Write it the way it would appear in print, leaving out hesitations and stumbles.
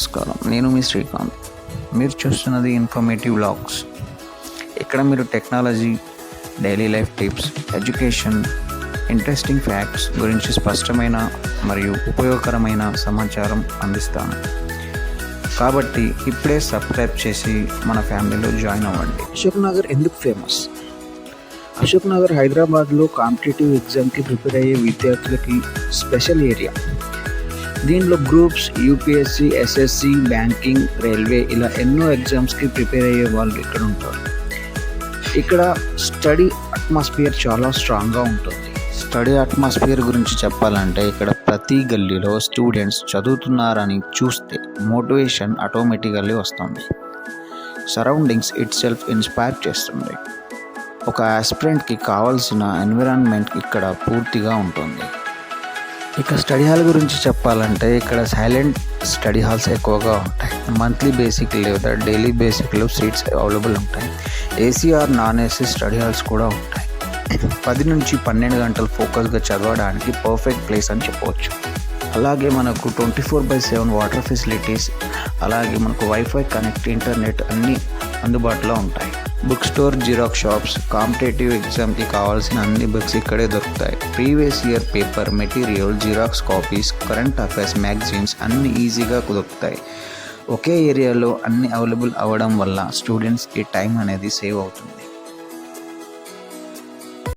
నమస్కారం, నేను మీ శ్రీకాంత్. మీరు చూస్తున్నది ఇన్ఫర్మేటివ్ వ్లాగ్స్. ఇక్కడ మీరు technology, daily life tips, education, interesting facts గురించి స్పష్టమైన మరియు ఉపయోగకరమైన సమాచారం అందిస్తాను. కాబట్టి ఇప్పుడే సబ్స్క్రైబ్ చేసి మన ఫ్యామిలీలో జాయిన్ అవ్వండి. అశోక్ నగర్ ఎందుకు ఫేమస్? అశోక్ నగర్ హైదరాబాద్లో కాంపిటేటివ్ ఎగ్జామ్కి ప్రిపేర్ అయ్యే విద్యార్థులకి స్పెషల్ ఏరియా. దీనిలో groups, UPSC, SSC, banking, railway ఇలా ఎన్నో ఎగ్జామ్స్కి ప్రిపేర్ అయ్యే వాళ్ళు ఇక్కడ ఉంటారు. ఇక్కడ స్టడీ అట్మాస్ఫియర్ చాలా స్ట్రాంగ్గా ఉంటుంది. స్టడీ అట్మాస్ఫియర్ గురించి చెప్పాలంటే ఇక్కడ ప్రతి గల్లీలో స్టూడెంట్స్ చదువుతున్నారని చూస్తే మోటివేషన్ ఆటోమేటికల్లీ వస్తుంది. సరౌండింగ్స్ ఇట్ సెల్ఫ్ ఇన్స్పైర్ చేస్తుంది. ఒక ఆస్పిరెంట్కి కావాల్సిన ఎన్విరాన్మెంట్ ఇక్కడ పూర్తిగా ఉంటుంది. ఇక స్టడీ హాల్ గురించి చెప్పాలంటే ఇక్కడ సైలెంట్ స్టడీ హాల్స్ ఎక్కువగా ఉంటాయి. మంత్లీ బేసిక్ లేదా డైలీ బేసిక్లో సీట్స్ అవైలబుల్ ఉంటాయి. AC or non AC study halls కూడా ఉంటాయి. 10 నుంచి 12 గంటలు ఫోకస్గా చదవడానికి పర్ఫెక్ట్ ప్లేస్ అని చెప్పవచ్చు. అలాగే మనకు 24/7 వాటర్ ఫెసిలిటీస్, అలాగే మనకు వైఫై కనెక్ట్, ఇంటర్నెట్ అన్నీ అందుబాటులో ఉంటాయి. Book store, xerox shops, competitive ఎగ్జామ్కి కావాల్సిన అన్ని బుక్స్ ఇక్కడే దొరుకుతాయి. Previous year paper material, xerox copies, current affairs magazines అన్నీ ఈజీగా దొరుకుతాయి. ఒకే ఏరియాలో అన్నీ అవైలబుల్ అవ్వడం వల్ల స్టూడెంట్స్కి టైం అనేది సేవ్ అవుతుంది.